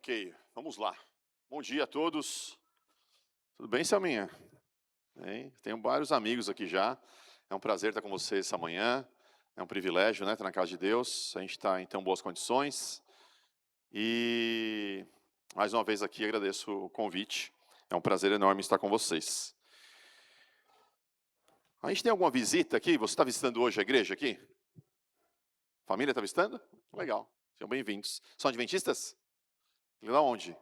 Ok, vamos lá. Bom dia a todos. Tudo bem, Selminha? Bem, tenho vários amigos aqui já. É um prazer estar com vocês essa manhã. É um privilégio, né, estar na casa de Deus. A gente está em tão boas condições. E mais uma vez aqui agradeço o convite. É um prazer enorme estar com vocês. A gente tem alguma visita aqui? Você está visitando hoje a igreja aqui? Família está visitando? Legal. Sejam bem-vindos. São adventistas? De onde?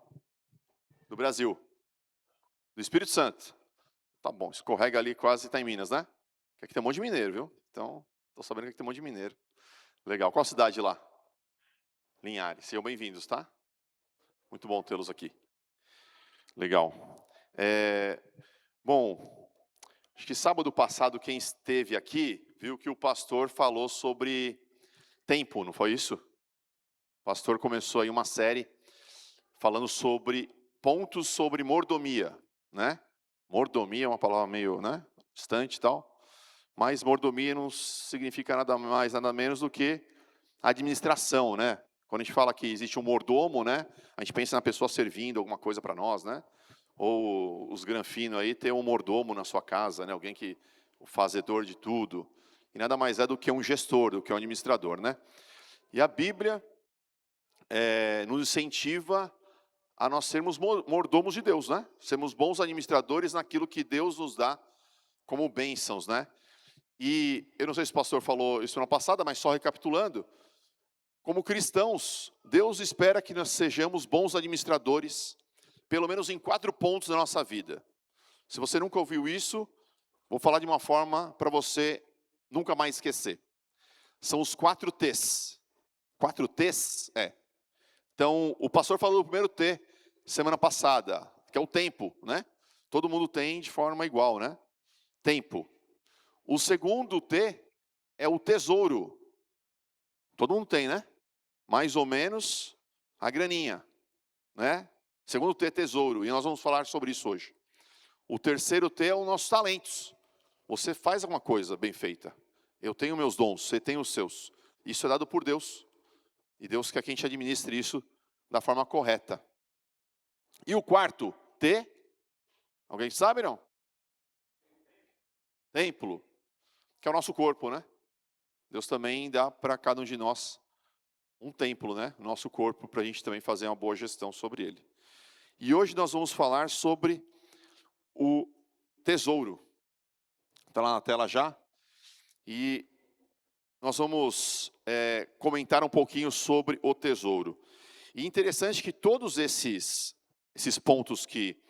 Do Brasil. Do Espírito Santo. Tá bom, escorrega ali, quase está em Minas, né? Que aqui tem um monte de mineiro, viu? Então, estou sabendo que aqui tem um monte de mineiro. Legal. Qual a cidade lá? Linhares. Sejam bem-vindos, tá? Muito bom tê-los aqui. Legal. Bom, acho que sábado passado, quem esteve aqui, viu que o pastor falou sobre tempo, não foi isso? O pastor começou aí uma série falando sobre pontos sobre mordomia, né? Mordomia é uma palavra meio, né, distante e tal. Mas mordomia não significa nada mais, nada menos do que administração, né? Quando a gente fala que existe um mordomo, né? A gente pensa na pessoa servindo alguma coisa para nós, né? Ou os granfinos aí ter um mordomo na sua casa, né? Alguém que o fazedor de tudo. E nada mais é do que um gestor, do que um administrador, né? E a Bíblia nos incentiva a nós sermos mordomos de Deus, né? Sermos bons administradores naquilo que Deus nos dá como bênçãos, né? E eu não sei se o pastor falou isso na passada, mas só recapitulando, como cristãos, Deus espera que nós sejamos bons administradores, pelo menos em 4 pontos da nossa vida. Se você nunca ouviu isso, vou falar de uma forma para você nunca mais esquecer. São os 4 T's. 4 T's? Então, o pastor falou do primeiro T semana passada, que é o tempo, né? Todo mundo tem de forma igual, né? Tempo. O segundo T é o tesouro. Todo mundo tem, né? Mais ou menos a graninha, né? Segundo T é tesouro, e nós vamos falar sobre isso hoje. O terceiro T é os nossos talentos. Você faz alguma coisa bem feita. Eu tenho meus dons, você tem os seus. Isso é dado por Deus. E Deus quer que a gente administre isso da forma correta. E o quarto T, alguém sabe não? Templo, que é o nosso corpo, né? Deus também dá para cada um de nós um templo, né? Nosso corpo, para a gente também fazer uma boa gestão sobre ele. E hoje nós vamos falar sobre o tesouro. Está lá na tela já. E nós vamos comentar um pouquinho sobre o tesouro. E interessante que todos esses pontos que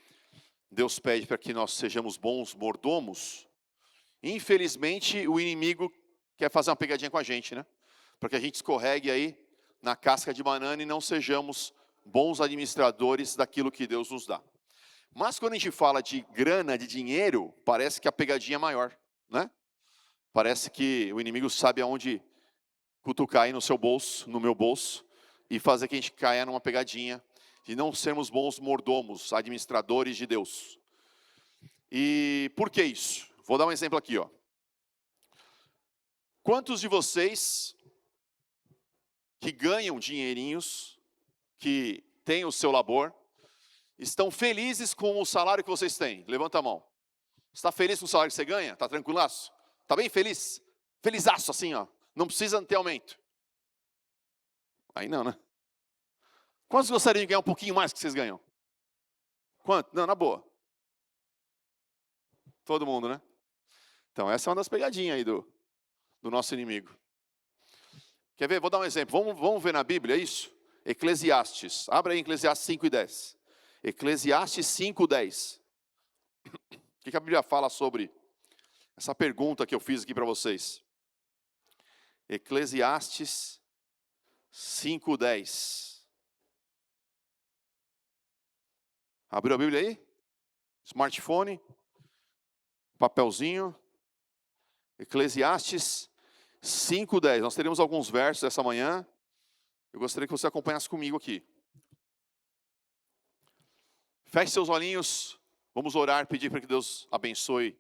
Deus pede para que nós sejamos bons mordomos, infelizmente o inimigo quer fazer uma pegadinha com a gente, né? Para que a gente escorregue aí na casca de banana e não sejamos bons administradores daquilo que Deus nos dá. Mas quando a gente fala de grana, de dinheiro, parece que a pegadinha é maior, né? Parece que o inimigo sabe aonde cutucar aí no seu bolso, no meu bolso, e fazer que a gente caia numa pegadinha de não sermos bons mordomos, administradores de Deus. E por que isso? Vou dar um exemplo aqui, ó. Quantos de vocês que ganham dinheirinhos, que têm o seu labor, estão felizes com o salário que vocês têm? Levanta a mão. Está feliz com o salário que você ganha? Está tranquilaço? Está bem feliz? Felizaço assim, ó. Não precisa ter aumento. Aí não, né? Quantos gostariam de ganhar um pouquinho mais que vocês ganham? Quanto? Não, na boa. Todo mundo, né? Então essa é uma das pegadinhas aí do nosso inimigo. Quer ver? Vou dar um exemplo. Vamos ver na Bíblia isso? Eclesiastes. Abra aí Eclesiastes 5:10. Eclesiastes 5:10. O que a Bíblia fala sobre essa pergunta que eu fiz aqui para vocês? Eclesiastes 5:10. Abriu a Bíblia aí? Smartphone? Papelzinho? Eclesiastes 5:10. Nós teremos alguns versos essa manhã. Eu gostaria que você acompanhasse comigo aqui. Feche seus olhinhos. Vamos orar, pedir para que Deus abençoe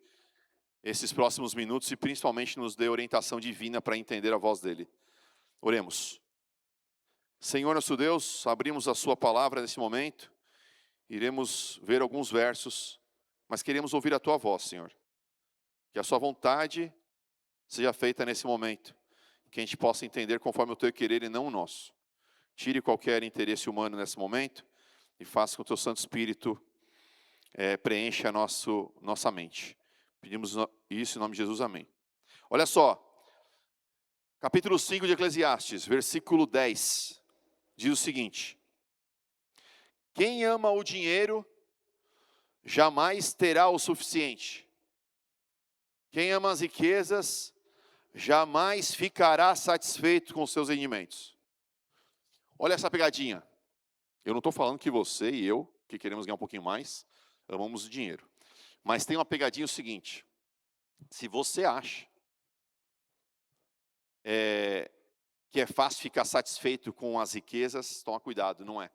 esses próximos minutos e principalmente nos dê orientação divina para entender a voz dele. Oremos. Senhor nosso Deus, abrimos a sua palavra nesse momento, iremos ver alguns versos, mas queremos ouvir a tua voz, Senhor. Que a sua vontade seja feita nesse momento, que a gente possa entender conforme o teu querer e não o nosso. Tire qualquer interesse humano nesse momento e faça com que o teu Santo Espírito preencha nossa mente. Pedimos isso em nome de Jesus, amém. Olha só, capítulo 5 de Eclesiastes, versículo 10. Diz o seguinte: quem ama o dinheiro jamais terá o suficiente. Quem ama as riquezas jamais ficará satisfeito com os seus rendimentos. Olha essa pegadinha. Eu não estou falando que você e eu, que queremos ganhar um pouquinho mais, amamos o dinheiro. Mas tem uma pegadinha o seguinte: se você acha que é fácil ficar satisfeito com as riquezas, toma cuidado, não é.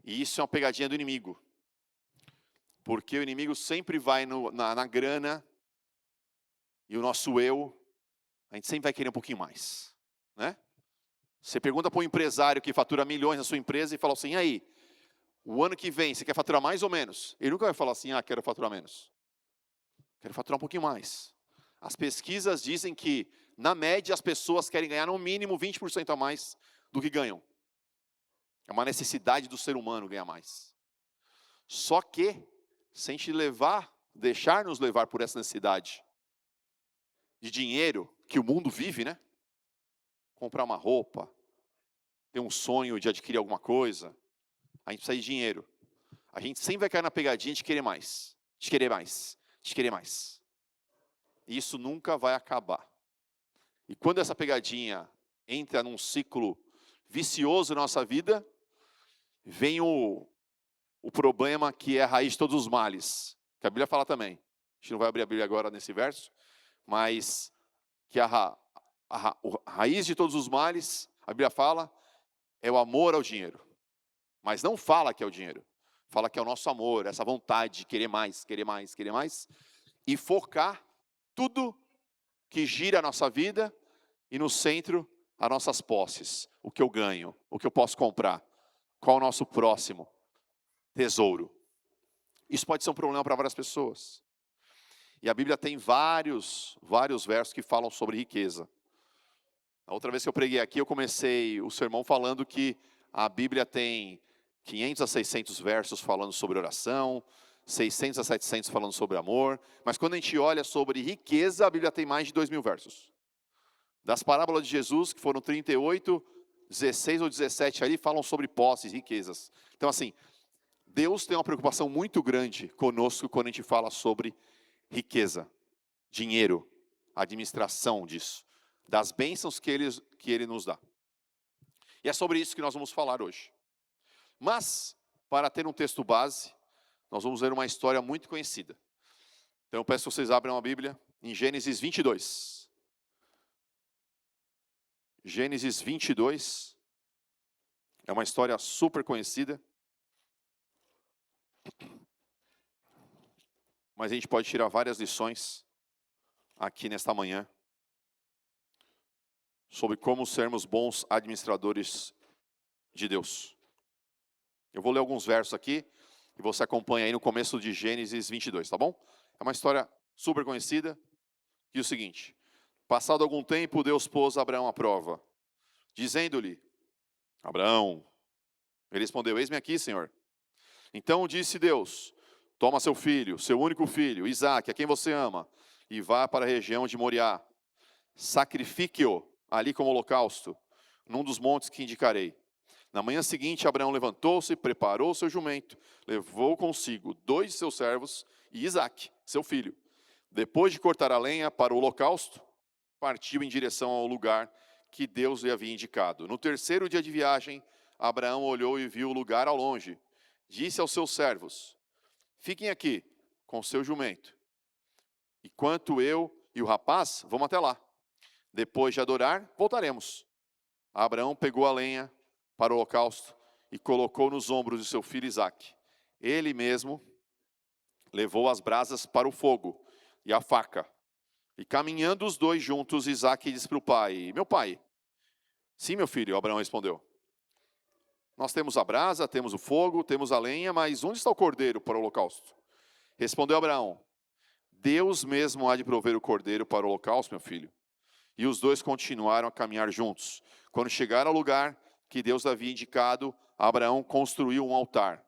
E isso é uma pegadinha do inimigo. Porque o inimigo sempre vai na grana, e o nosso eu, a gente sempre vai querer um pouquinho mais, né? Você pergunta para um empresário que fatura milhões na sua empresa e fala assim: e aí, o ano que vem, você quer faturar mais ou menos? Ele nunca vai falar assim: quero faturar menos. Quero faturar um pouquinho mais. As pesquisas dizem que, na média, as pessoas querem ganhar no mínimo 20% a mais do que ganham. É uma necessidade do ser humano ganhar mais. Só que, se a gente deixar nos levar por essa necessidade de dinheiro que o mundo vive, né? Comprar uma roupa, ter um sonho de adquirir alguma coisa, a gente precisa de dinheiro. A gente sempre vai cair na pegadinha de querer mais, de querer mais, de querer mais. E isso nunca vai acabar. E quando essa pegadinha entra num ciclo vicioso na nossa vida, vem o problema que é a raiz de todos os males, que a Bíblia fala também. A gente não vai abrir a Bíblia agora nesse verso, mas que a raiz de todos os males, a Bíblia fala, é o amor ao dinheiro. Mas não fala que é o dinheiro. Fala que é o nosso amor, essa vontade de querer mais, querer mais, querer mais. E focar tudo que gira a nossa vida e no centro as nossas posses. O que eu ganho, o que eu posso comprar. Qual é o nosso próximo tesouro. Isso pode ser um problema para várias pessoas. E a Bíblia tem vários versos que falam sobre riqueza. A outra vez que eu preguei aqui, eu comecei o sermão falando que a Bíblia tem 500 a 600 versos falando sobre oração, 600 a 700 falando sobre amor, mas quando a gente olha sobre riqueza, a Bíblia tem mais de 2.000 versos. Das parábolas de Jesus, que foram 38, 16 ou 17 ali, falam sobre posses, riquezas. Então assim, Deus tem uma preocupação muito grande conosco quando a gente fala sobre riqueza, dinheiro, administração disso, das bênçãos que Ele nos dá. E é sobre isso que nós vamos falar hoje. Mas, para ter um texto base, nós vamos ler uma história muito conhecida. Então eu peço que vocês abram a Bíblia em Gênesis 22. Gênesis 22 é uma história super conhecida. Mas a gente pode tirar várias lições aqui nesta manhã sobre como sermos bons administradores de Deus. Eu vou ler alguns versos aqui e você acompanha aí no começo de Gênesis 22, tá bom? É uma história super conhecida. Diz o seguinte: passado algum tempo, Deus pôs Abraão à prova, dizendo-lhe: Abraão. Ele respondeu: eis-me aqui, Senhor. Então disse Deus: toma seu filho, seu único filho, Isaque, a quem você ama, e vá para a região de Moriá. Sacrifique-o ali como holocausto, num dos montes que indicarei. Na manhã seguinte, Abraão levantou-se, preparou seu jumento, levou consigo 2 de seus servos e Isaque, seu filho. Depois de cortar a lenha para o holocausto, partiu em direção ao lugar que Deus lhe havia indicado. No terceiro dia de viagem, Abraão olhou e viu o lugar ao longe. Disse aos seus servos: fiquem aqui com seu jumento, enquanto eu e o rapaz vamos até lá. Depois de adorar, voltaremos. Abraão pegou a lenha para o holocausto e colocou nos ombros de seu filho Isaque. Ele mesmo levou as brasas para o fogo e a faca. E caminhando os dois juntos, Isaque disse para o pai: meu pai. Sim, meu filho, Abraão respondeu. Nós temos a brasa, temos o fogo, temos a lenha, mas onde está o cordeiro para o holocausto? Respondeu Abraão: Deus mesmo há de prover o cordeiro para o holocausto, meu filho. E os dois continuaram a caminhar juntos. Quando chegaram ao lugar que Deus havia indicado, Abraão construiu um altar.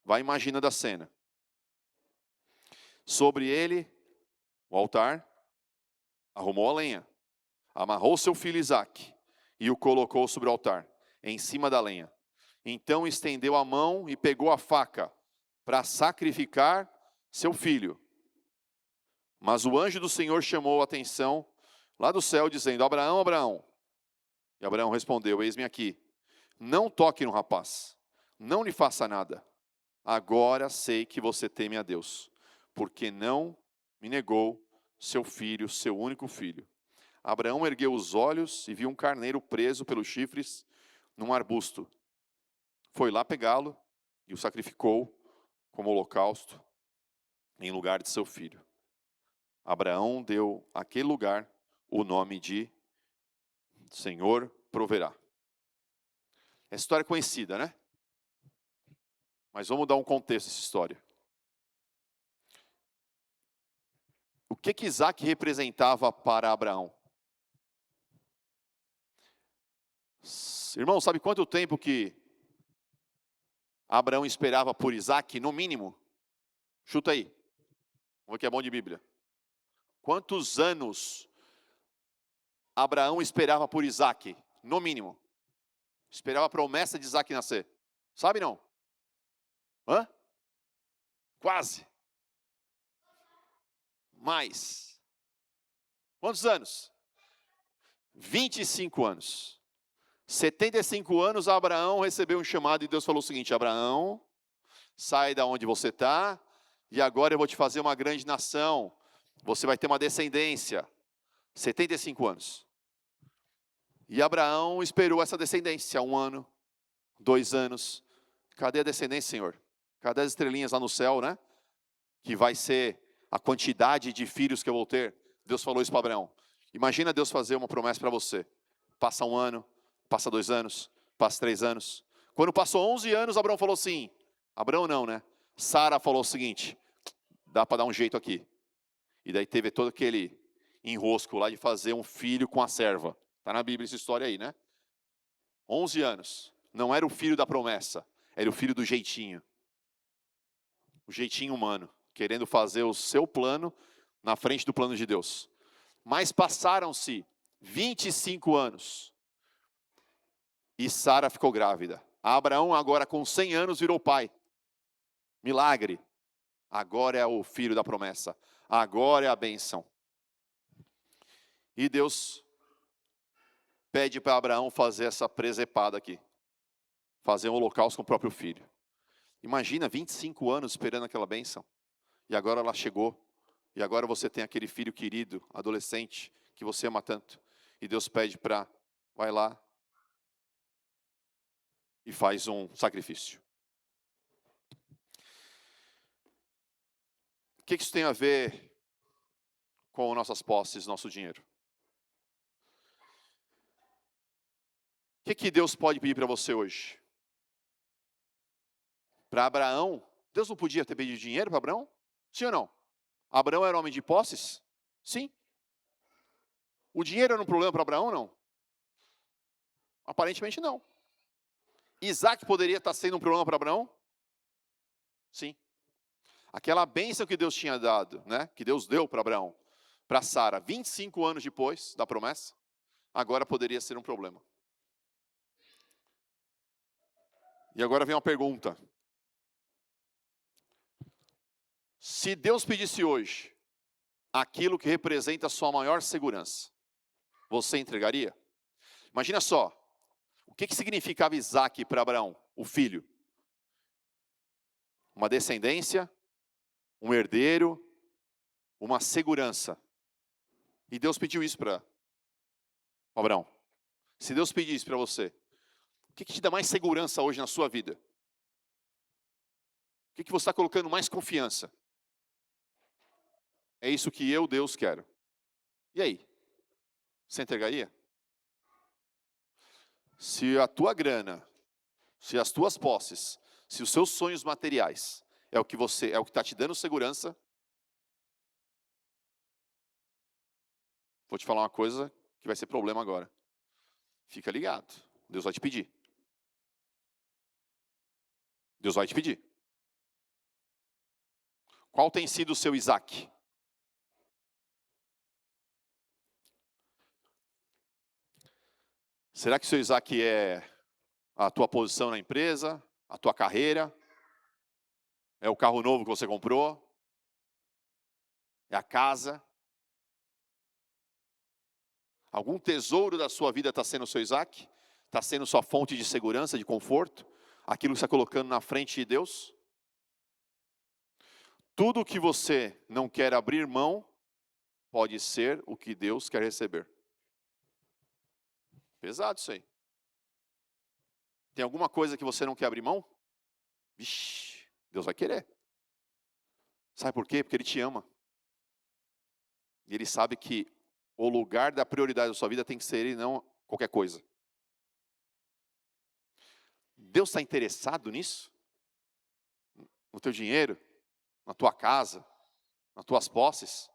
Vai imaginando a cena. Sobre ele, o altar, arrumou a lenha, amarrou seu filho Isaque e o colocou sobre o altar, em cima da lenha. Então estendeu a mão e pegou a faca para sacrificar seu filho. Mas o anjo do Senhor chamou a atenção lá do céu, dizendo: Abraão, Abraão. E Abraão respondeu: Eis-me aqui. Não toque no rapaz, não lhe faça nada. Agora sei que você teme a Deus, porque não me negou seu filho, seu único filho. Abraão ergueu os olhos e viu um carneiro preso pelos chifres num arbusto. Foi lá pegá-lo e o sacrificou como holocausto em lugar de seu filho. Abraão deu àquele lugar o nome de Senhor proverá. Essa história é conhecida, né? Mas vamos dar um contexto a essa história. O que Isaac representava para Abraão? Irmão, sabe quanto tempo que Abraão esperava por Isaac, no mínimo? Chuta aí. Vamos ver que é bom de Bíblia. Quantos anos Abraão esperava por Isaac, no mínimo? Esperava a promessa de Isaac nascer. Sabe não? Hã? Quase. Mais. Quantos anos? 25 anos. 75 anos, Abraão recebeu um chamado e Deus falou o seguinte: Abraão, sai da onde você está e agora eu vou te fazer uma grande nação. Você vai ter uma descendência. 75 anos. E Abraão esperou essa descendência 1 ano, 2 anos. Cadê a descendência, Senhor? Cadê as estrelinhas lá no céu, né? Que vai ser a quantidade de filhos que eu vou ter. Deus falou isso para Abraão. Imagina Deus fazer uma promessa para você. Passa 1 ano, passa 2 anos, passa 3 anos. Quando passou 11 anos, Abraão falou assim. Abraão não, né? Sara falou o seguinte: dá para dar um jeito aqui. E daí teve todo aquele enrosco lá de fazer um filho com a serva. Está na Bíblia essa história aí, né? 11 anos. Não era o filho da promessa. Era o filho do jeitinho. O jeitinho humano. Querendo fazer o seu plano na frente do plano de Deus. Mas passaram-se 25 anos. E Sara ficou grávida. Abraão, agora com 100 anos, virou pai. Milagre. Agora é o filho da promessa. Agora é a bênção. E Deus pede para Abraão fazer essa presepada aqui. Fazer um holocausto com o próprio filho. Imagina 25 anos esperando aquela bênção. E agora ela chegou. E agora você tem aquele filho querido, adolescente, que você ama tanto. E Deus pede para, vai lá e faz um sacrifício. O que isso tem a ver com nossas posses, nosso dinheiro? O que Deus pode pedir para você hoje? Para Abraão, Deus não podia ter pedido dinheiro para Abraão? Sim ou não? Abraão era homem de posses? Sim. O dinheiro era um problema para Abraão ou não? Aparentemente não. Isaac poderia estar sendo um problema para Abraão? Sim. Aquela bênção que Deus tinha dado, né? Que Deus deu para Abraão, para Sara, 25 anos depois da promessa, agora poderia ser um problema. E agora vem uma pergunta. Se Deus pedisse hoje aquilo que representa a sua maior segurança, você entregaria? Imagina só, o que significava Isaac para Abraão, o filho? Uma descendência, um herdeiro, uma segurança. E Deus pediu isso para Abraão. Se Deus pedisse para você, o que te dá mais segurança hoje na sua vida? O que você está colocando mais confiança? É isso que eu, Deus, quero. E aí? Você entregaria? Se a tua grana se as tuas posses, se os seus sonhos materiais é o que está te dando segurança, vou te falar uma coisa que vai ser problema agora. Fica ligado. Deus vai te pedir. Deus vai te pedir. Qual tem sido o seu Isaac? Será que o seu Isaac é a tua posição na empresa, a tua carreira? É o carro novo que você comprou? É a casa? Algum tesouro da sua vida está sendo o seu Isaac? Está sendo sua fonte de segurança, de conforto? Aquilo que você está colocando na frente de Deus? Tudo que você não quer abrir mão, pode ser o que Deus quer receber. Pesado isso aí. Tem alguma coisa que você não quer abrir mão? Vixe, Deus vai querer. Sabe por quê? Porque Ele te ama. E Ele sabe que o lugar da prioridade da sua vida tem que ser Ele, não qualquer coisa. Deus está interessado nisso? No teu dinheiro? Na tua casa? Nas tuas posses?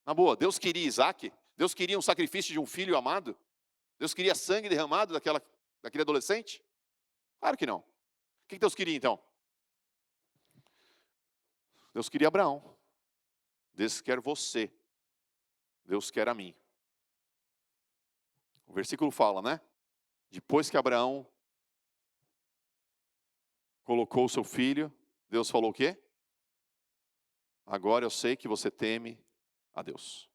Na boa, Deus queria Isaac? Deus queria um sacrifício de um filho amado? Deus queria sangue derramado daquele adolescente? Claro que não. O que Deus queria então? Deus queria Abraão. Deus quer você. Deus quer a mim. O versículo fala, né? Depois que Abraão colocou o seu filho, Deus falou o quê? Agora eu sei que você teme a Deus.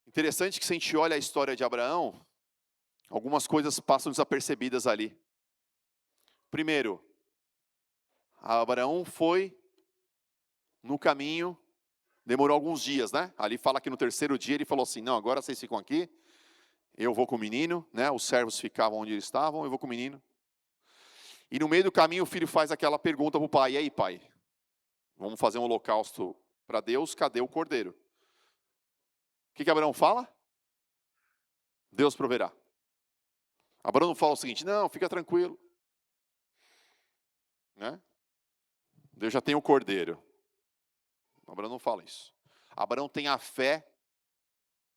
Interessante que se a gente olha a história de Abraão, algumas coisas passam desapercebidas ali. Primeiro, Abraão foi no caminho, demorou alguns dias, né? Ali fala que no terceiro dia ele falou assim, não, agora vocês ficam aqui, eu vou com o menino, né? Os servos ficavam onde eles estavam, eu vou com o menino. E no meio do caminho o filho faz aquela pergunta para o pai, e aí pai, vamos fazer um holocausto para Deus, cadê o cordeiro? O que Abraão fala? Deus proverá. Abraão não fala o seguinte, não, fica tranquilo. Né? Deus já tem o cordeiro. Abraão não fala isso. Abraão tem a fé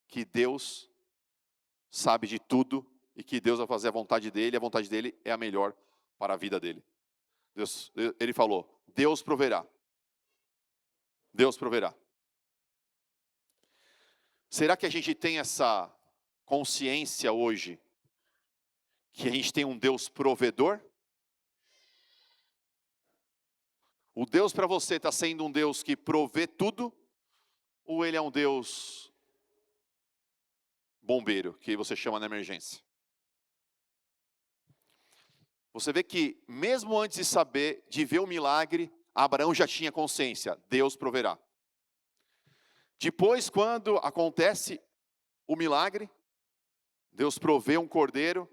que Deus sabe de tudo e que Deus vai fazer a vontade dele, e a vontade dele é a melhor para a vida dele. Ele falou, Deus proverá. Deus proverá. Será que a gente tem essa consciência hoje que a gente tem um Deus provedor? O Deus para você está sendo um Deus que provê tudo? Ou Ele é um Deus bombeiro, que você chama na emergência? Você vê que mesmo antes de saber, de ver o milagre, Abraão já tinha consciência, Deus proverá. Depois, quando acontece o milagre, Deus provê um cordeiro,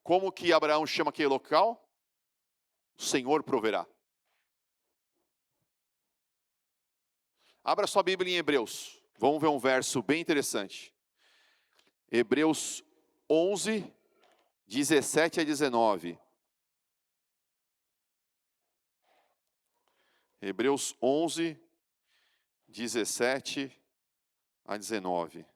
como que Abraão chama aquele local? O Senhor proverá. Abra sua Bíblia em Hebreus. Vamos ver um verso bem interessante. Hebreus 11, 17 a 19. Hebreus 11, 17 a 19.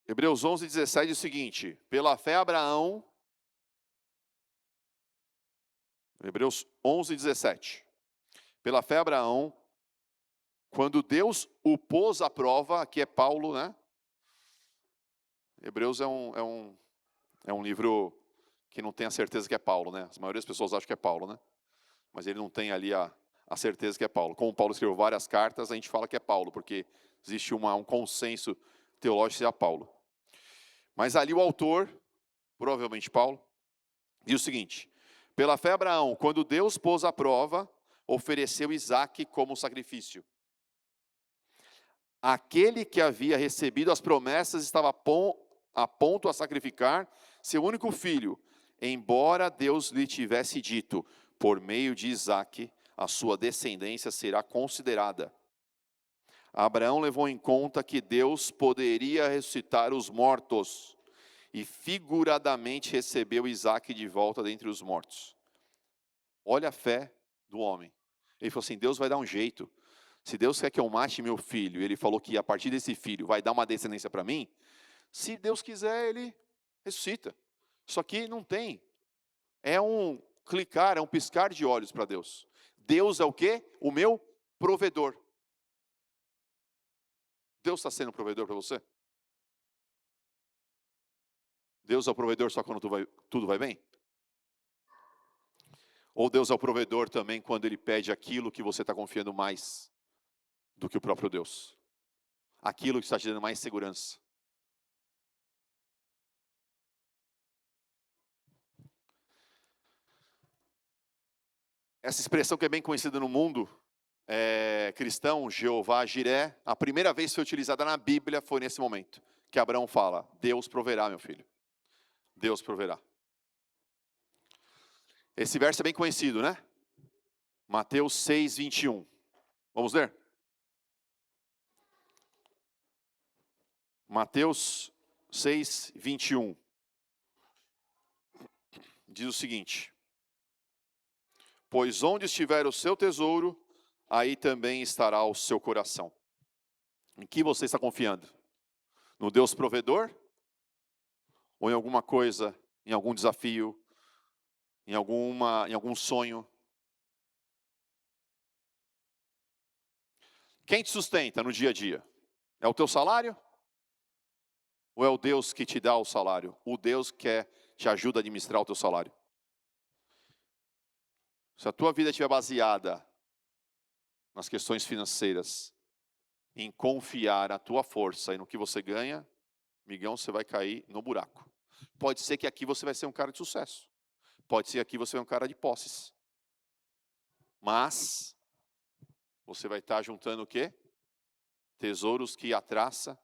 Hebreus 11, 17 diz o seguinte, pela fé Abraão, Hebreus 11, 17. Pela fé Abraão, quando Deus o pôs à prova, aqui é Paulo, né? Hebreus é um livro que não tem a certeza que é Paulo, né? A maioria das pessoas acham que é Paulo, né? Mas ele não tem ali a certeza que é Paulo. Como Paulo escreveu várias cartas, a gente fala que é Paulo, porque existe um consenso teológico de Paulo. Mas ali o autor, provavelmente Paulo, diz o seguinte, pela fé Abraão, quando Deus pôs à prova, ofereceu Isaque como sacrifício. Aquele que havia recebido as promessas estava a ponto a sacrificar seu único filho, embora Deus lhe tivesse dito, por meio de Isaque, a sua descendência será considerada. Abraão levou em conta que Deus poderia ressuscitar os mortos e figuradamente recebeu Isaque de volta dentre os mortos. Olha a fé do homem. Ele falou assim, Deus vai dar um jeito. Se Deus quer que eu mate meu filho, ele falou que a partir desse filho vai dar uma descendência para mim, se Deus quiser, ele ressuscita. Isso aqui não tem. É um clicar, é um piscar de olhos para Deus. Deus é o quê? O meu provedor. Deus está sendo provedor para você? Deus é o provedor só quando tudo vai bem? Ou Deus é o provedor também quando Ele pede aquilo que você está confiando mais do que o próprio Deus? Aquilo que está te dando mais segurança? Essa expressão que é bem conhecida no mundo cristão, Jeová Jiré, a primeira vez que foi utilizada na Bíblia foi nesse momento, que Abraão fala, Deus proverá, meu filho. Deus proverá. Esse verso é bem conhecido, né? Mateus 6, 21. Vamos ler? Mateus 6, 21. Diz o seguinte: pois onde estiver o seu tesouro, aí também estará o seu coração. Em que você está confiando? No Deus provedor? Ou em alguma coisa, em algum desafio, em algum sonho? Quem te sustenta no dia a dia? É o teu salário? Ou é o Deus que te dá o salário? O Deus que te ajuda a administrar o teu salário? Se a tua vida estiver baseada nas questões financeiras, em confiar a tua força e no que você ganha, migão, você vai cair no buraco. Pode ser que aqui você vai ser um cara de sucesso. Pode ser que aqui você é um cara de posses. Mas você vai estar juntando o quê? Tesouros que a traça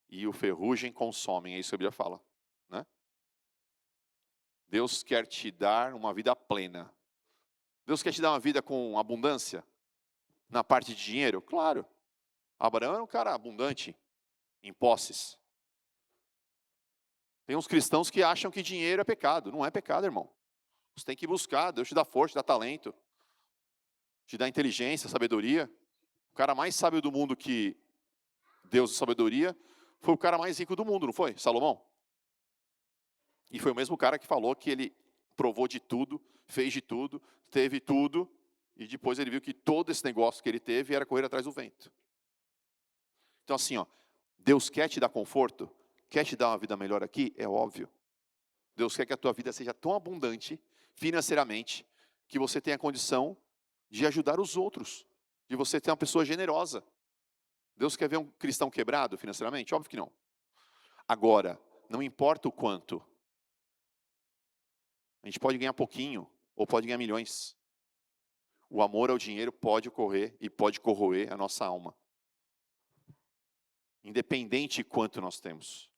e o ferrugem consomem. É isso que a Bíblia fala, né? Deus quer te dar uma vida plena. Deus quer te dar uma vida com abundância? Na parte de dinheiro? Claro. Abraão era um cara abundante em posses. Tem uns cristãos que acham que dinheiro é pecado. Não é pecado, irmão. Você tem que buscar. Deus te dá força, te dá talento. Te dá inteligência, sabedoria. O cara mais sábio do mundo que Deus e sabedoria foi o cara mais rico do mundo, não foi? Salomão. E foi o mesmo cara que falou que ele provou de tudo, fez de tudo, teve tudo, e depois ele viu que todo esse negócio que ele teve era correr atrás do vento. Então assim, ó, Deus quer te dar conforto, quer te dar uma vida melhor aqui, é óbvio. Deus quer que a tua vida seja tão abundante, financeiramente, que você tenha condição de ajudar os outros, de você ter uma pessoa generosa. Deus quer ver um cristão quebrado financeiramente? Óbvio que não. Agora, não importa o quanto, a gente pode ganhar pouquinho, ou pode ganhar milhões. O amor ao dinheiro pode ocorrer e pode corroer a nossa alma. Independente de quanto nós temos.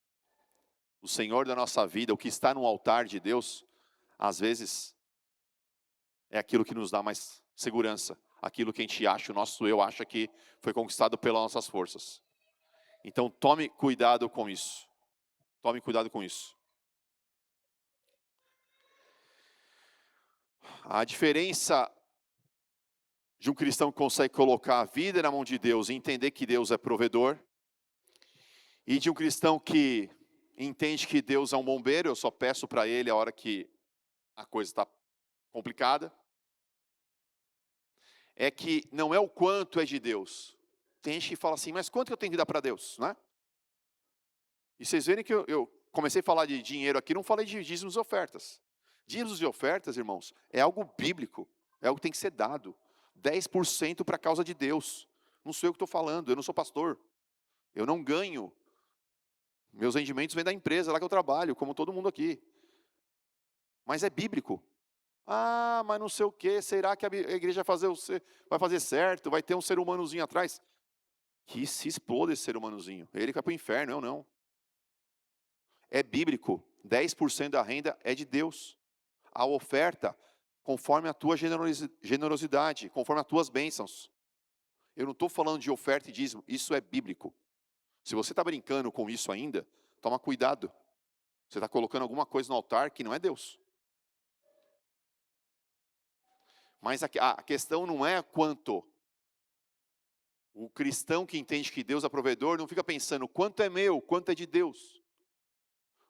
O Senhor da nossa vida, o que está no altar de Deus, às vezes, é aquilo que nos dá mais segurança. Aquilo que a gente acha, o nosso eu acha que foi conquistado pelas nossas forças. Então tome cuidado com isso. Tome cuidado com isso. A diferença de um cristão que consegue colocar a vida na mão de Deus e entender que Deus é provedor, e de um cristão que entende que Deus é um bombeiro, eu só peço para Ele a hora que a coisa está complicada, é que não é o quanto é de Deus. Tem gente que fala assim, mas quanto que eu tenho que dar para Deus, né? E vocês verem que eu comecei a falar de dinheiro aqui, não falei de dízimos e ofertas. Dízimos e ofertas, irmãos, é algo bíblico, é algo que tem que ser dado. 10% para a causa de Deus. Não sou eu que estou falando, eu não sou pastor. Eu não ganho. Meus rendimentos vêm da empresa lá que eu trabalho, como todo mundo aqui. Mas é bíblico. Ah, mas não sei o quê, será que a igreja vai fazer certo? Vai ter um ser humanozinho atrás? Que se exploda esse ser humanozinho. Ele vai para o inferno, eu não. É bíblico. 10% da renda é de Deus. A oferta, conforme a tua generosidade, conforme as tuas bênçãos. Eu não estou falando de oferta e dízimo, isso é bíblico. Se você está brincando com isso ainda, toma cuidado. Você está colocando alguma coisa no altar que não é Deus. Mas a questão não é quanto. O cristão que entende que Deus é provedor não fica pensando quanto é meu, quanto é de Deus.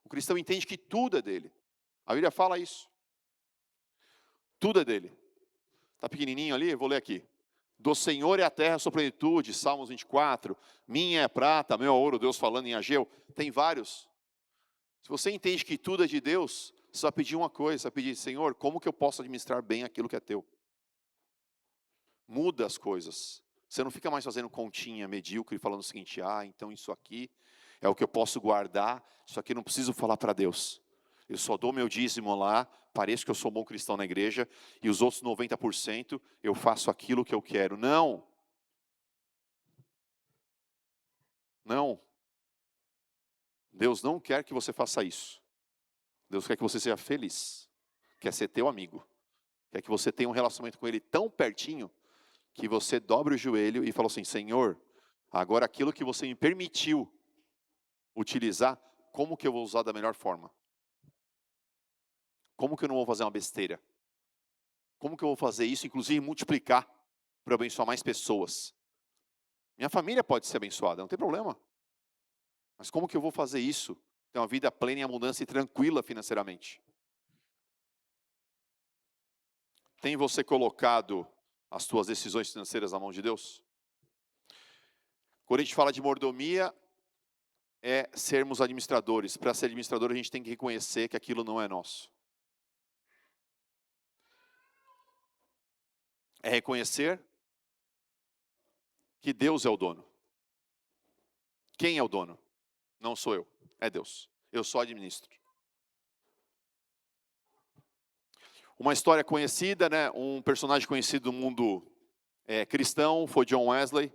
O cristão entende que tudo é dele. A Bíblia fala isso. Tudo é dele. Está pequenininho ali? Eu vou ler aqui. Do Senhor é a terra, a sua plenitude, Salmos 24. Minha é a prata, meu é ouro, Deus falando em Ageu. Tem vários. Se você entende que tudo é de Deus, você vai pedir uma coisa, você vai pedir, Senhor, como que eu posso administrar bem aquilo que é teu? Muda as coisas. Você não fica mais fazendo continha medíocre, falando o seguinte, então isso aqui é o que eu posso guardar, isso aqui eu não preciso falar para Deus. Eu só dou meu dízimo lá, pareço que eu sou um bom cristão na igreja, e os outros 90% eu faço aquilo que eu quero. Não. Não. Deus não quer que você faça isso. Deus quer que você seja feliz. Quer ser teu amigo. Quer que você tenha um relacionamento com Ele tão pertinho, que você dobre o joelho e fala assim, Senhor, agora aquilo que você me permitiu utilizar, como que eu vou usar da melhor forma? Como que eu não vou fazer uma besteira? Como que eu vou fazer isso, inclusive multiplicar, para abençoar mais pessoas? Minha família pode ser abençoada, não tem problema. Mas como que eu vou fazer isso? Ter uma vida plena em abundância e tranquila financeiramente? Tem você colocado as suas decisões financeiras na mão de Deus? Quando a gente fala de mordomia, é sermos administradores. Para ser administrador, a gente tem que reconhecer que aquilo não é nosso. É reconhecer que Deus é o dono. Quem é o dono? Não sou eu, é Deus. Eu só administro. Uma história conhecida, né? Um personagem conhecido do mundo cristão foi John Wesley.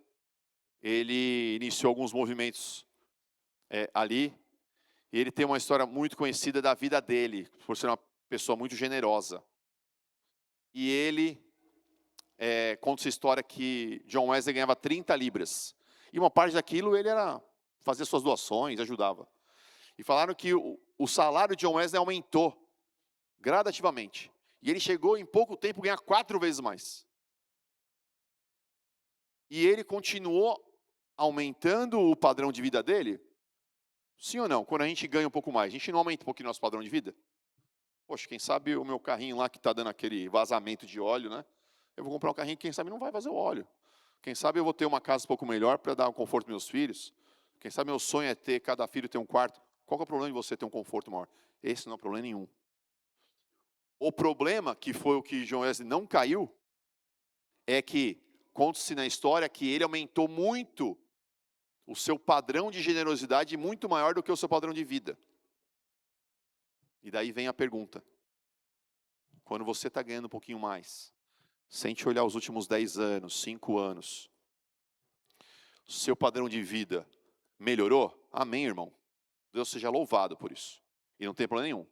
Ele iniciou alguns movimentos ali. E ele tem uma história muito conhecida da vida dele, por ser uma pessoa muito generosa. E ele conta essa história que John Wesley ganhava 30 libras. E uma parte daquilo ele fazia suas doações, ajudava. E falaram que o salário de John Wesley aumentou gradativamente. E ele chegou em pouco tempo a ganhar 4 vezes mais. E ele continuou aumentando o padrão de vida dele? Sim ou não? Quando a gente ganha um pouco mais, a gente não aumenta um pouquinho nosso padrão de vida? Poxa, quem sabe o meu carrinho lá que está dando aquele vazamento de óleo, né? Eu vou comprar um carrinho que quem sabe não vai vazar o óleo. Quem sabe eu vou ter uma casa um pouco melhor para dar um conforto aos meus filhos. Quem sabe meu sonho é ter, cada filho ter um quarto. Qual que é o problema de você ter um conforto maior? Esse não é problema nenhum. O problema, que foi o que John Wesley não caiu, é que, conta-se na história, que ele aumentou muito o seu padrão de generosidade, muito maior do que o seu padrão de vida. E daí vem a pergunta. Quando você está ganhando um pouquinho mais, sente olhar os últimos 10 anos, 5 anos, seu padrão de vida melhorou? Amém, irmão. Deus seja louvado por isso. E não tem problema nenhum.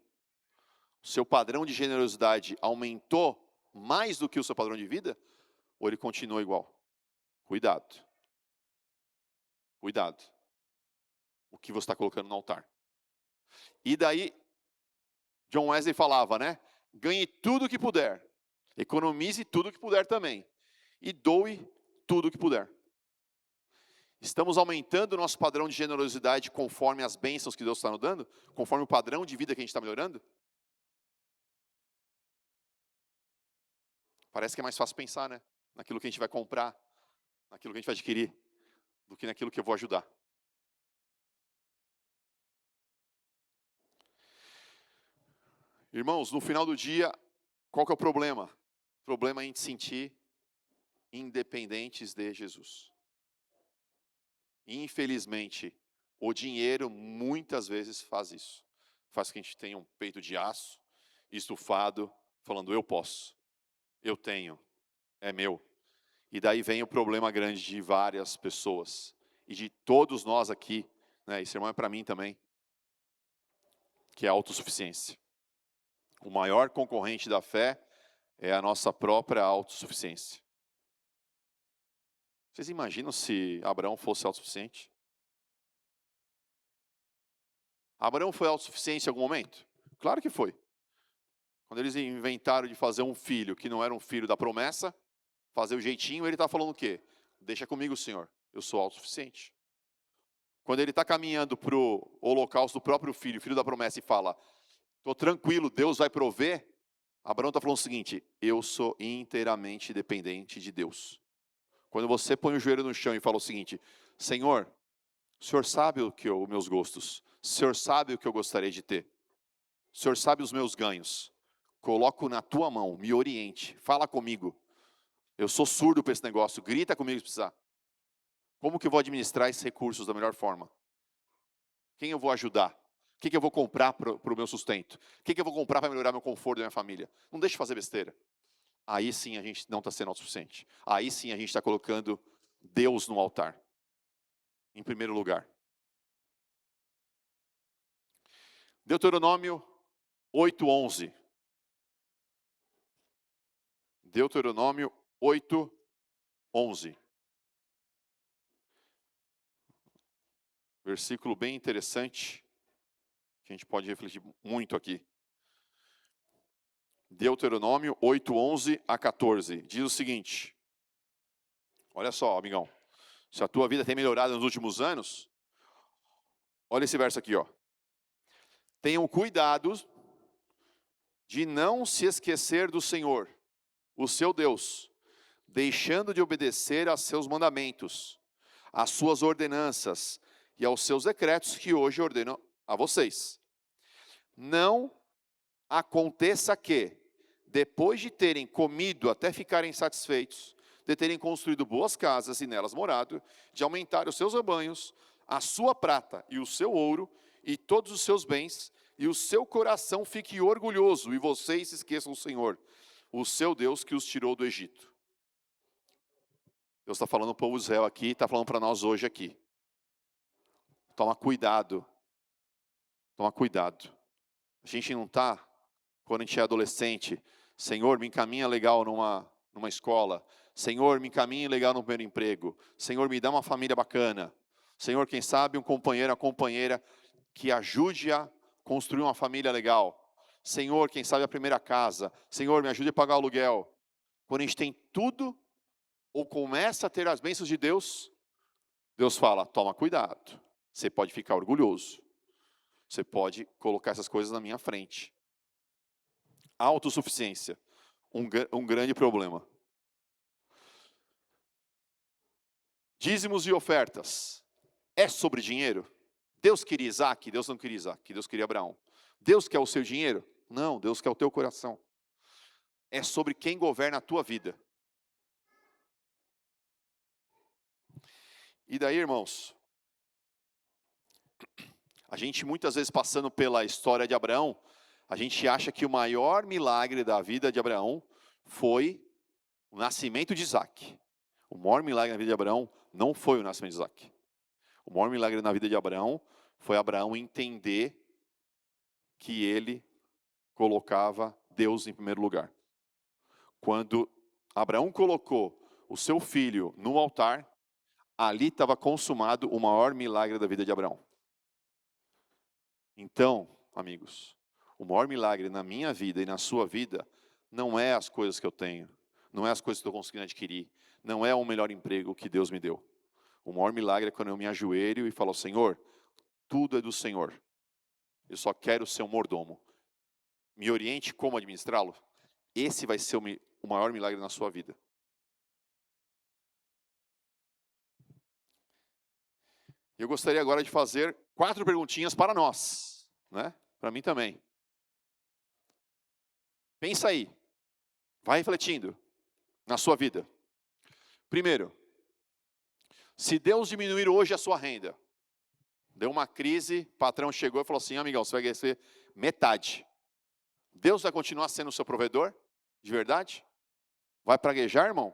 Seu padrão de generosidade aumentou mais do que o seu padrão de vida? Ou ele continua igual? Cuidado. Cuidado. O que você está colocando no altar. E daí, John Wesley falava, né? Ganhe tudo o que puder. Economize tudo o que puder também. E doe tudo o que puder. Estamos aumentando o nosso padrão de generosidade conforme as bênçãos que Deus está nos dando? Conforme o padrão de vida que a gente está melhorando? Parece que é mais fácil pensar, né? Naquilo que a gente vai comprar, naquilo que a gente vai adquirir, do que naquilo que eu vou ajudar. Irmãos, no final do dia, qual que é o problema? O problema é a gente sentir independentes de Jesus. Infelizmente, o dinheiro muitas vezes faz isso. Faz que a gente tenha um peito de aço, estufado, falando, eu posso, eu tenho, é meu. E daí vem o problema grande de várias pessoas, e de todos nós aqui, né? Esse sermão é para mim também. que é a autossuficiência. O maior concorrente da fé é a nossa própria autossuficiência. Vocês imaginam se Abraão fosse autossuficiente? Abraão foi autossuficiente em algum momento? Claro que foi. Quando eles inventaram de fazer um filho que não era um filho da promessa, fazer o jeitinho, ele está falando o quê? Deixa comigo, Senhor, eu sou autossuficiente. Quando ele está caminhando para o holocausto do próprio filho, filho da promessa, e fala, estou tranquilo, Deus vai prover, Abraão está falando o seguinte, eu sou inteiramente dependente de Deus. Quando você põe o joelho no chão e fala o seguinte, Senhor, o Senhor sabe os meus gostos, o Senhor sabe o que eu gostaria de ter, o Senhor sabe os meus ganhos, coloco na tua mão, me oriente, fala comigo, eu sou surdo para esse negócio, grita comigo se precisar. Como que eu vou administrar esses recursos da melhor forma? Quem eu vou ajudar? O que eu vou comprar para o meu sustento? O que eu vou comprar para melhorar meu conforto da minha família? Não deixe de fazer besteira. Aí sim a gente não está sendo autossuficiente. Aí sim a gente está colocando Deus no altar. Em primeiro lugar. Deuteronômio 8:11. Deuteronômio 8:11. Versículo bem interessante, que a gente pode refletir muito aqui. Deuteronômio 8:11 a 14. Diz o seguinte. Olha só, amigão. Se a tua vida tem melhorado nos últimos anos, olha esse verso aqui, ó. Tenham cuidado de não se esquecer do Senhor, o seu Deus, deixando de obedecer a seus mandamentos, às suas ordenanças e aos seus decretos que hoje ordeno a vocês. Não aconteça que, depois de terem comido até ficarem satisfeitos, de terem construído boas casas e nelas morado, de aumentar os seus rebanhos, a sua prata e o seu ouro, e todos os seus bens, e o seu coração fique orgulhoso, e vocês esqueçam o Senhor, o seu Deus que os tirou do Egito. Deus está falando para o povo de Israel aqui, está falando para nós hoje aqui. Toma cuidado. Toma cuidado. A gente não está, quando a gente é adolescente, Senhor, me encaminha legal numa escola. Senhor, me encaminhe legal no primeiro emprego. Senhor, me dá uma família bacana. Senhor, quem sabe um companheiro, uma companheira que ajude a construir uma família legal. Senhor, quem sabe a primeira casa. Senhor, me ajude a pagar o aluguel. Quando a gente tem tudo, ou começa a ter as bênçãos de Deus, Deus fala, toma cuidado. Você pode ficar orgulhoso. Você pode colocar essas coisas na minha frente. Autossuficiência, um grande problema. Dízimos e ofertas. É sobre dinheiro? Deus queria Isaac? Deus não queria Isaac, Deus queria Abraão. Deus quer o seu dinheiro? Não, Deus quer o teu coração. É sobre quem governa a tua vida. E daí, irmãos, a gente muitas vezes passando pela história de Abraão, a gente acha que o maior milagre da vida de Abraão foi o nascimento de Isaac. O maior milagre na vida de Abraão não foi o nascimento de Isaac. O maior milagre na vida de Abraão foi Abraão entender que ele colocava Deus em primeiro lugar. Quando Abraão colocou o seu filho no altar, ali estava consumado o maior milagre da vida de Abraão. Então, amigos, o maior milagre na minha vida e na sua vida não é as coisas que eu tenho, não é as coisas que estou conseguindo adquirir, não é o melhor emprego que Deus me deu. O maior milagre é quando eu me ajoelho e falo, Senhor, tudo é do Senhor. Eu só quero ser um mordomo. Me oriente como administrá-lo. Esse vai ser o maior milagre na sua vida. Eu gostaria agora de fazer 4 perguntinhas para nós, né? Para mim também. Pensa aí. Vai refletindo na sua vida. Primeiro, se Deus diminuir hoje a sua renda, deu uma crise, o patrão chegou e falou assim, amigão, você vai receber metade. Deus vai continuar sendo o seu provedor? De verdade? Vai praguejar, irmão?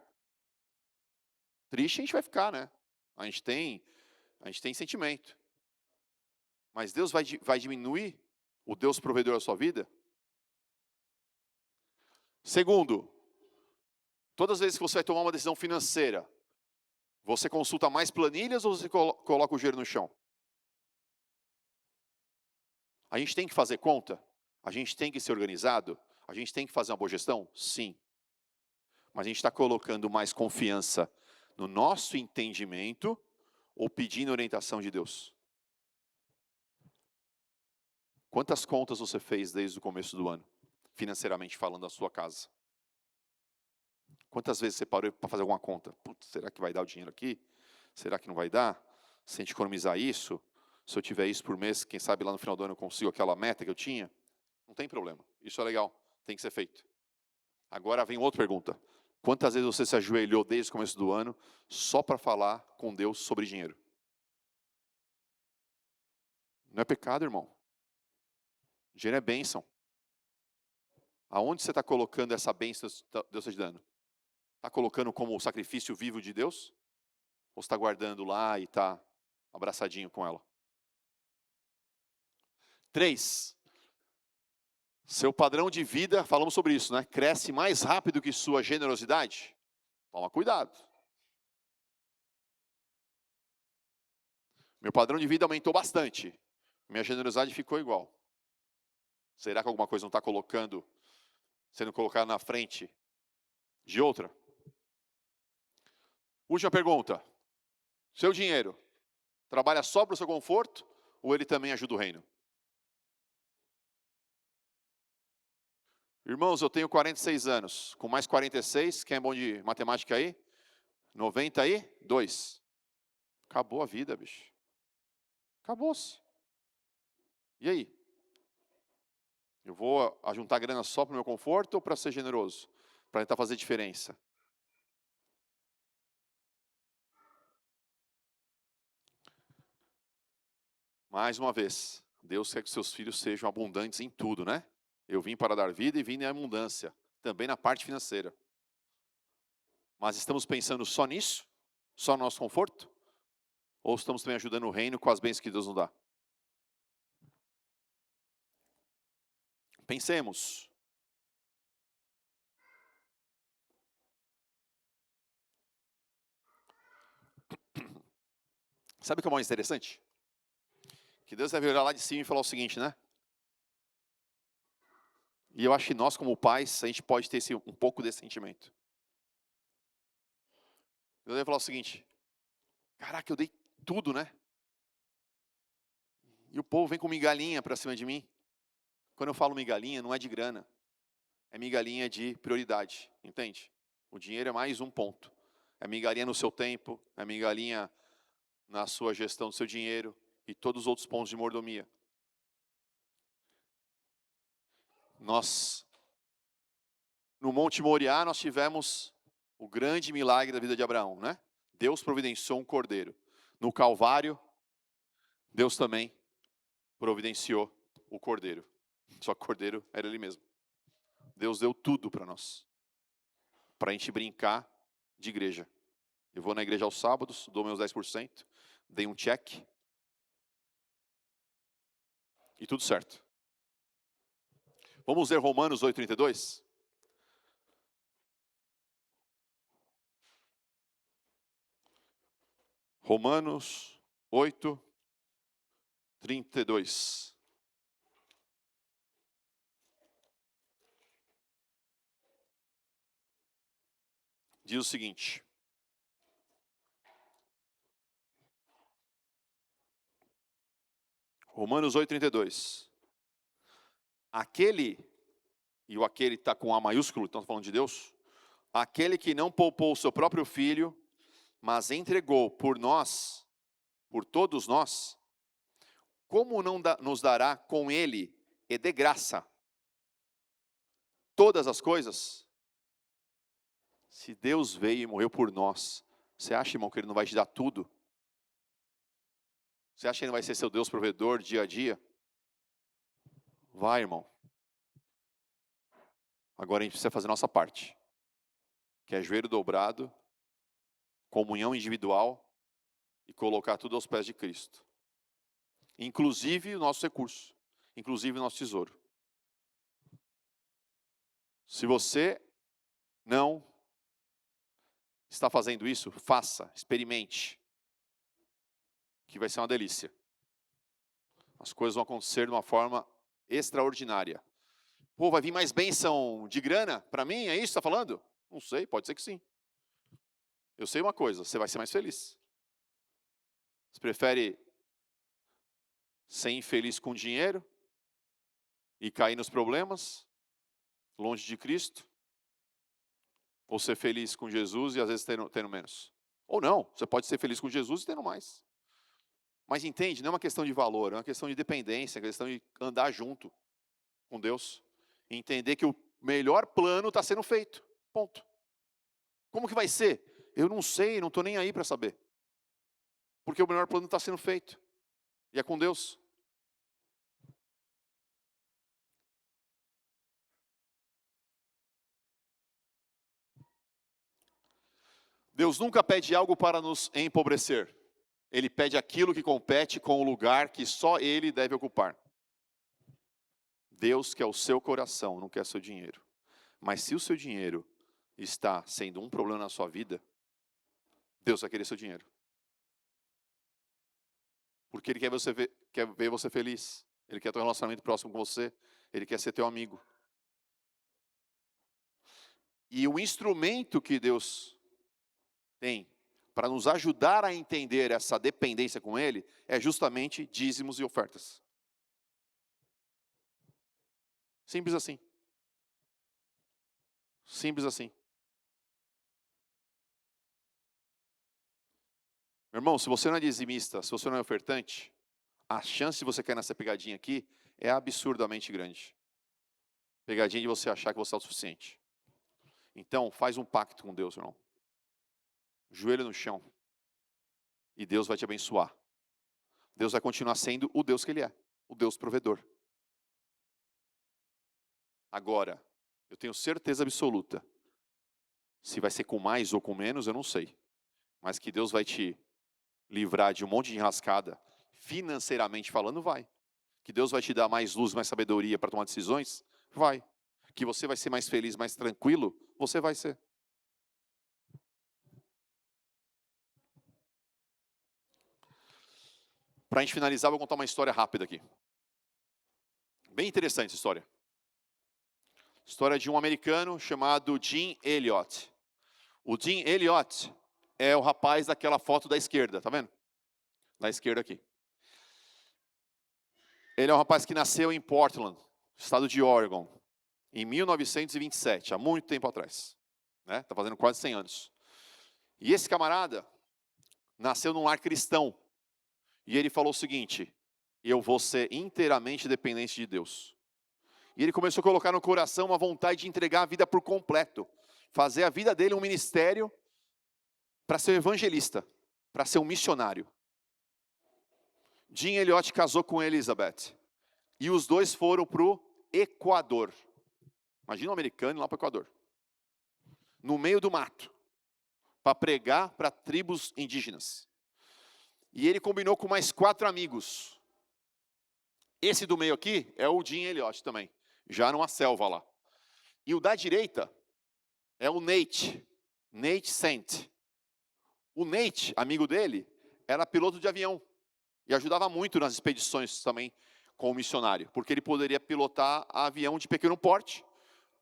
Triste a gente vai ficar, né? A gente tem sentimento. Mas Deus vai diminuir o Deus provedor da sua vida? Segundo, todas as vezes que você vai tomar uma decisão financeira, você consulta mais planilhas ou você coloca o dinheiro no chão? A gente tem que fazer conta? A gente tem que ser organizado? A gente tem que fazer uma boa gestão? Sim. Mas a gente está colocando mais confiança no nosso entendimento ou pedindo orientação de Deus? Quantas contas você fez desde o começo do ano, financeiramente falando, da sua casa? Quantas vezes você parou para fazer alguma conta? Putz, será que vai dar o dinheiro aqui? Será que não vai dar? Se a gente economizar isso, se eu tiver isso por mês, quem sabe lá no final do ano eu consigo aquela meta que eu tinha? Não tem problema, isso é legal, tem que ser feito. Agora vem outra pergunta. Quantas vezes você se ajoelhou desde o começo do ano só para falar com Deus sobre dinheiro? Não é pecado, irmão. Dinheiro é bênção. Aonde você está colocando essa bênção que Deus está te dando? Está colocando como sacrifício vivo de Deus? Ou está guardando lá e está abraçadinho com ela? 3. Seu padrão de vida, falamos sobre isso, né? Cresce mais rápido que sua generosidade? Toma cuidado. Meu padrão de vida aumentou bastante. Minha generosidade ficou igual. Será que alguma coisa não está sendo colocada na frente de outra? Última pergunta. Seu dinheiro trabalha só para o seu conforto ou ele também ajuda o reino? Irmãos, eu tenho 46 anos. Com mais 46, quem é bom de matemática aí? 92. Acabou a vida, bicho. Acabou-se. E aí? Eu vou ajuntar grana só para o meu conforto ou para ser generoso? Para tentar fazer diferença? Mais uma vez, Deus quer que seus filhos sejam abundantes em tudo, né? Eu vim para dar vida e vim em abundância, também na parte financeira. Mas estamos pensando só nisso? Só no nosso conforto? Ou estamos também ajudando o reino com as bênçãos que Deus nos dá? Pensemos. Sabe o que é mais interessante? Que Deus deve olhar lá de cima e falar o seguinte, né? E eu acho que nós, como pais, a gente pode ter um pouco desse sentimento. Deus deve falar o seguinte: caraca, eu dei tudo, né? E o povo vem com migalhinha para cima de mim. Quando eu falo migalhinha, não é de grana. É migalhinha de prioridade, entende? O dinheiro é mais um ponto. É migalhinha no seu tempo, é migalhinha na sua gestão do seu dinheiro e todos os outros pontos de mordomia. No Monte Moriá, nós tivemos o grande milagre da vida de Abraão, né? Deus providenciou um cordeiro. No Calvário, Deus também providenciou o cordeiro. Só que o cordeiro era ele mesmo. Deus deu tudo para nós. Para a gente brincar de igreja. Eu vou na igreja aos sábados, dou meus 10%, dei um check. E tudo certo. Vamos ler Romanos 8:32? Romanos 8:32. Diz o seguinte: Romanos 8:32. Aquele, e o aquele está com A maiúsculo, então falando de Deus, aquele que não poupou o seu próprio filho, mas entregou por nós, por todos nós, como não nos dará com ele e de graça todas as coisas? Se Deus veio e morreu por nós, você acha, irmão, que ele não vai te dar tudo? Você acha que ele não vai ser seu Deus provedor dia a dia? Vai, irmão. Agora a gente precisa fazer a nossa parte, que é joelho dobrado, comunhão individual e colocar tudo aos pés de Cristo. Inclusive o nosso recurso, inclusive o nosso tesouro. Se você não está fazendo isso, faça, experimente, que vai ser uma delícia. As coisas vão acontecer de uma forma extraordinária. Pô, vai vir mais bênção de grana para mim? É isso que você está falando? Não sei, pode ser que sim. Eu sei uma coisa, você vai ser mais feliz. Você prefere ser infeliz com dinheiro e cair nos problemas, longe de Cristo? Ou ser feliz com Jesus e às vezes tendo menos? Ou não, você pode ser feliz com Jesus e tendo mais. Mas entende, não é uma questão de valor, é uma questão de dependência, é uma questão de andar junto com Deus. E entender que o melhor plano está sendo feito. Ponto. Como que vai ser? Eu não sei, não estou nem aí para saber. Porque o melhor plano está sendo feito. E é com Deus. Deus nunca pede algo para nos empobrecer. Ele pede aquilo que compete com o lugar que só Ele deve ocupar. Deus quer o seu coração, não quer seu dinheiro. Mas se o seu dinheiro está sendo um problema na sua vida, Deus vai querer seu dinheiro. Porque Ele quer ver você feliz. Ele quer ter um relacionamento próximo com você. Ele quer ser teu amigo. E o instrumento que Deus tem para nos ajudar a entender essa dependência com Ele é justamente dízimos e ofertas. Simples assim. Simples assim. Meu irmão, se você não é dizimista, se você não é ofertante, a chance de você cair nessa pegadinha aqui é absurdamente grande. Pegadinha de você achar que você é o suficiente. Então, faz um pacto com Deus, irmão. Joelho no chão. E Deus vai te abençoar. Deus vai continuar sendo o Deus que Ele é. O Deus provedor. Agora, eu tenho certeza absoluta. Se vai ser com mais ou com menos, eu não sei. Mas que Deus vai te livrar de um monte de enrascada, financeiramente falando, vai. Que Deus vai te dar mais luz, mais sabedoria para tomar decisões, vai. Que você vai ser mais feliz, mais tranquilo, você vai ser. Para a gente finalizar, vou contar uma história rápida aqui. Bem interessante essa história. História de um americano chamado Jim Elliot. O Jim Elliot é o rapaz daquela foto da esquerda, tá vendo? Da esquerda aqui. Ele é um rapaz que nasceu em Portland, estado de Oregon, em 1927, há muito tempo atrás. Né? Tá fazendo quase 100 anos. E esse camarada nasceu num lar cristão. E ele falou o seguinte: eu vou ser inteiramente dependente de Deus. E ele começou a colocar no coração uma vontade de entregar a vida por completo. Fazer a vida dele um ministério para ser um evangelista, para ser um missionário. Jim Elliot casou com Elizabeth. E os dois foram para o Equador. Imagina um americano ir lá para o Equador. No meio do mato. Para pregar para tribos indígenas. E ele combinou com mais 4 amigos. Esse do meio aqui é o Jim Elliot também. Já numa selva lá. E o da direita é o Nate. Nate Saint. O Nate, amigo dele, era piloto de avião. E ajudava muito nas expedições também com o missionário. Porque ele poderia pilotar avião de pequeno porte.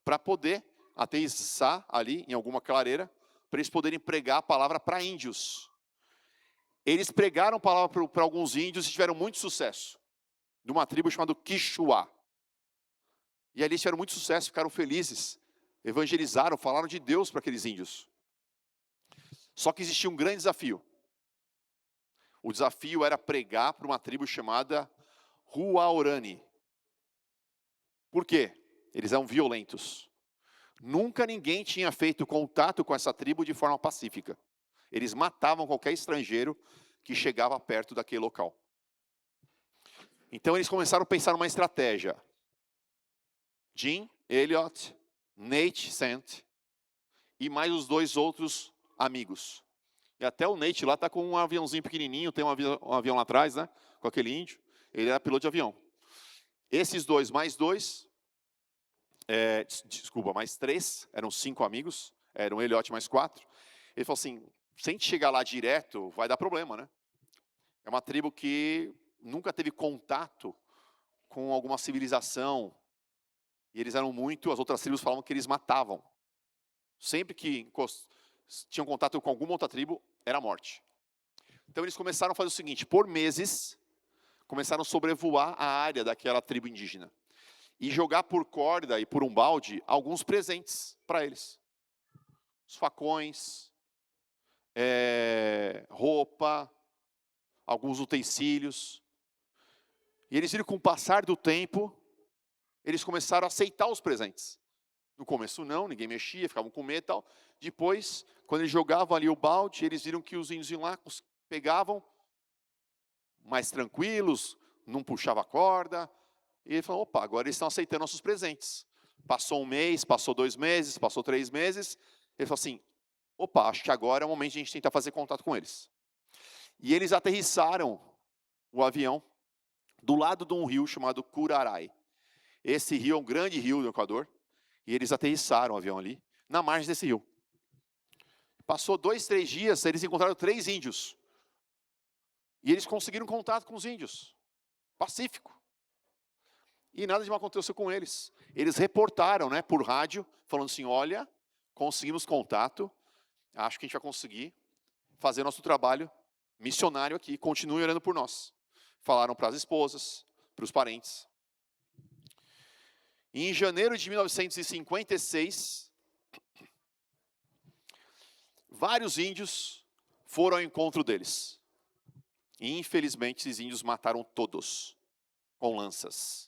Para poder aterrissar ali em alguma clareira. Para eles poderem pregar a palavra para índios. Eles pregaram a palavra para alguns índios e tiveram muito sucesso. De uma tribo chamada Quechua. E ali tiveram muito sucesso, ficaram felizes. Evangelizaram, falaram de Deus para aqueles índios. Só que existia um grande desafio. O desafio era pregar para uma tribo chamada Huaorani. Por quê? Eles eram violentos. Nunca ninguém tinha feito contato com essa tribo de forma pacífica. Eles matavam qualquer estrangeiro que chegava perto daquele local. Então eles começaram a pensar numa estratégia. Jim Elliot, Nate Saint e mais os 2 outros amigos. E até o Nate lá está com um aviãozinho pequenininho, tem um avião lá atrás, né? Com aquele índio. Ele era piloto de avião. Esses dois mais dois, mais três, eram 5 amigos, eram Eliote mais 4. Ele falou assim, se a gente chegar lá direto, vai dar problema, né? É uma tribo que nunca teve contato com alguma civilização, e eles eram muito, as outras tribos falavam que eles matavam. Sempre que tinham contato com alguma outra tribo, era morte. Então eles começaram a fazer o seguinte, por meses, começaram a sobrevoar a área daquela tribo indígena. E jogar por corda e por um balde alguns presentes para eles. Os facões, roupa, alguns utensílios. E eles viram que com o passar do tempo, eles começaram a aceitar os presentes. No começo não, ninguém mexia, ficavam com medo e tal. Depois, quando eles jogavam ali o balde, eles viram que os índios iam lá, pegavam, mais tranquilos, não puxava a corda. E ele falou, opa, agora eles estão aceitando nossos presentes. Passou um mês, passou 2 meses, passou 3 meses. Ele falou assim, opa, acho que agora é o momento de a gente tentar fazer contato com eles. E eles aterrissaram o avião do lado de um rio chamado Curaray. Esse rio é um grande rio do Equador. E eles aterrissaram o avião ali, na margem desse rio. Passou 2, 3 dias, eles encontraram 3 índios. E eles conseguiram contato com os índios. Pacífico. E nada de mal aconteceu com eles. Eles reportaram, né, por rádio, falando assim, olha, conseguimos contato, acho que a gente vai conseguir fazer nosso trabalho missionário aqui, continue orando por nós. Falaram para as esposas, para os parentes. E em janeiro de 1956, vários índios foram ao encontro deles. E infelizmente esses índios mataram todos, com lanças.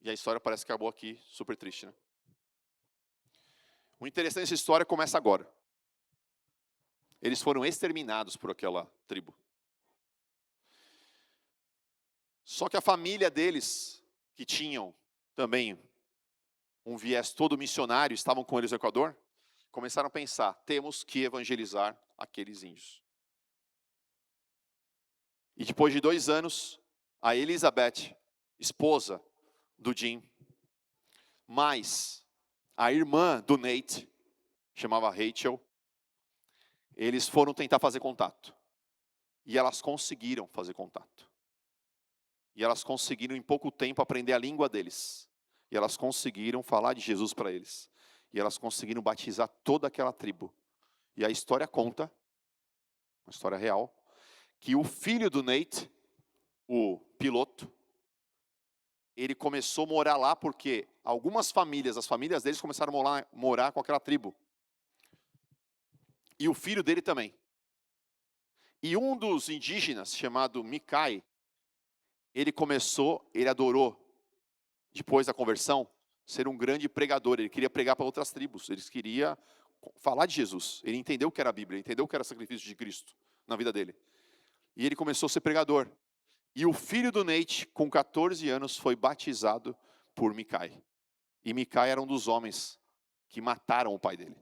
E a história parece que acabou aqui, super triste, né? O interessante dessa história começa agora. Eles foram exterminados por aquela tribo. Só que a família deles, que tinham também um viés todo missionário, estavam com eles no Equador, começaram a pensar, temos que evangelizar aqueles índios. E depois de 2 anos, a Elizabeth, esposa do Jim, mais a irmã do Nate, chamava Rachel, eles foram tentar fazer contato. E elas conseguiram fazer contato. E elas conseguiram em pouco tempo aprender a língua deles. E elas conseguiram falar de Jesus para eles. E elas conseguiram batizar toda aquela tribo. E a história conta, uma história real, que o filho do Nate, o piloto, ele começou a morar lá porque algumas famílias, as famílias deles começaram a morar com aquela tribo. E o filho dele também. E um dos indígenas, chamado Mikai, ele adorou, depois da conversão, ser um grande pregador. Ele queria pregar para outras tribos, ele queria falar de Jesus. Ele entendeu o que era a Bíblia, ele entendeu o que era o sacrifício de Cristo na vida dele. E ele começou a ser pregador. E o filho do Nate, com 14 anos, foi batizado por Mikai. E Mikai era um dos homens que mataram o pai dele.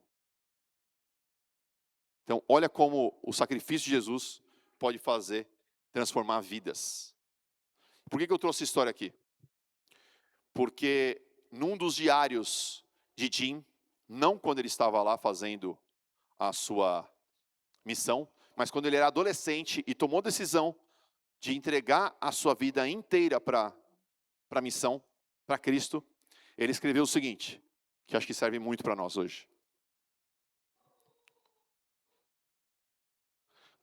Então, olha como o sacrifício de Jesus pode transformar vidas. Por que eu trouxe essa história aqui? Porque num dos diários de Jim, não quando ele estava lá fazendo a sua missão, mas quando ele era adolescente e tomou a decisão de entregar a sua vida inteira para a missão, para Cristo, ele escreveu o seguinte, que acho que serve muito para nós hoje.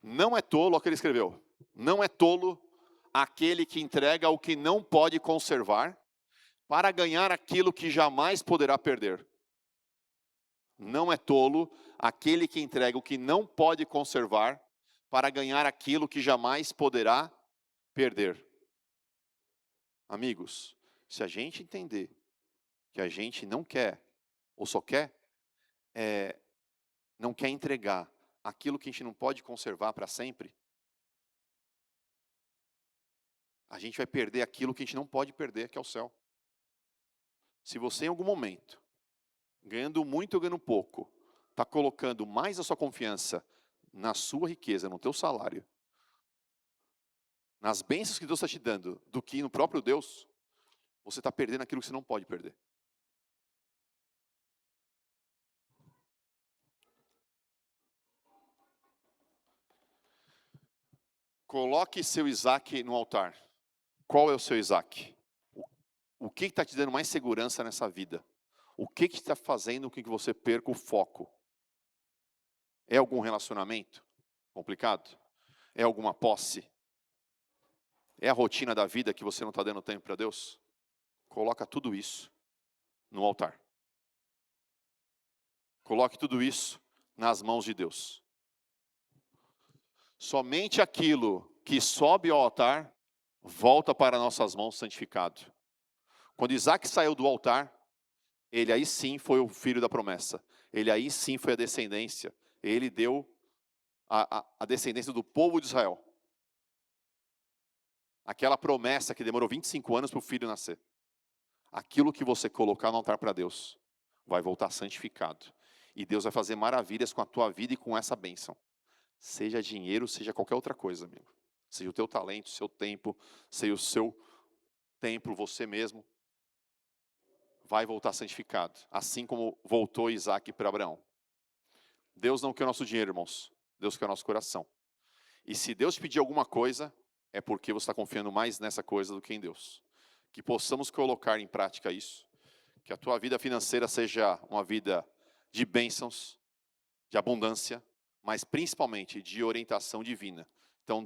Não é tolo, olha o que ele escreveu, não é tolo aquele que entrega o que não pode conservar para ganhar aquilo que jamais poderá perder. Não é tolo aquele que entrega o que não pode conservar para ganhar aquilo que jamais poderá perder. Amigos, se a gente entender que a gente não quer, ou só quer, não quer entregar aquilo que a gente não pode conservar para sempre, a gente vai perder aquilo que a gente não pode perder, que é o céu. Se você em algum momento, ganhando muito ou ganhando pouco, está colocando mais a sua confiança na sua riqueza, no teu salário, nas bênçãos que Deus está te dando, do que no próprio Deus, você está perdendo aquilo que você não pode perder. Coloque seu Isaac no altar. Qual é o seu Isaac? O que está te dando mais segurança nessa vida? O que está fazendo com que você perca o foco? É algum relacionamento complicado? É alguma posse? É a rotina da vida que você não está dando tempo para Deus? Coloca tudo isso no altar. Coloque tudo isso nas mãos de Deus. Somente aquilo que sobe ao altar volta para nossas mãos santificado. Quando Isaac saiu do altar, ele aí sim foi o filho da promessa. Ele aí sim foi a descendência. Ele deu a descendência do povo de Israel. Aquela promessa que demorou 25 anos para o filho nascer. Aquilo que você colocar no altar para Deus vai voltar santificado. E Deus vai fazer maravilhas com a tua vida e com essa bênção. Seja dinheiro, seja qualquer outra coisa, amigo. Seja o teu talento, seu tempo, seja o seu templo, você mesmo. Vai voltar santificado. Assim como voltou Isaac para Abraão. Deus não quer o nosso dinheiro, irmãos. Deus quer o nosso coração. E se Deus te pedir alguma coisa, é porque você está confiando mais nessa coisa do que em Deus. Que possamos colocar em prática isso. Que a tua vida financeira seja uma vida de bênçãos, de abundância, mas principalmente de orientação divina. Então,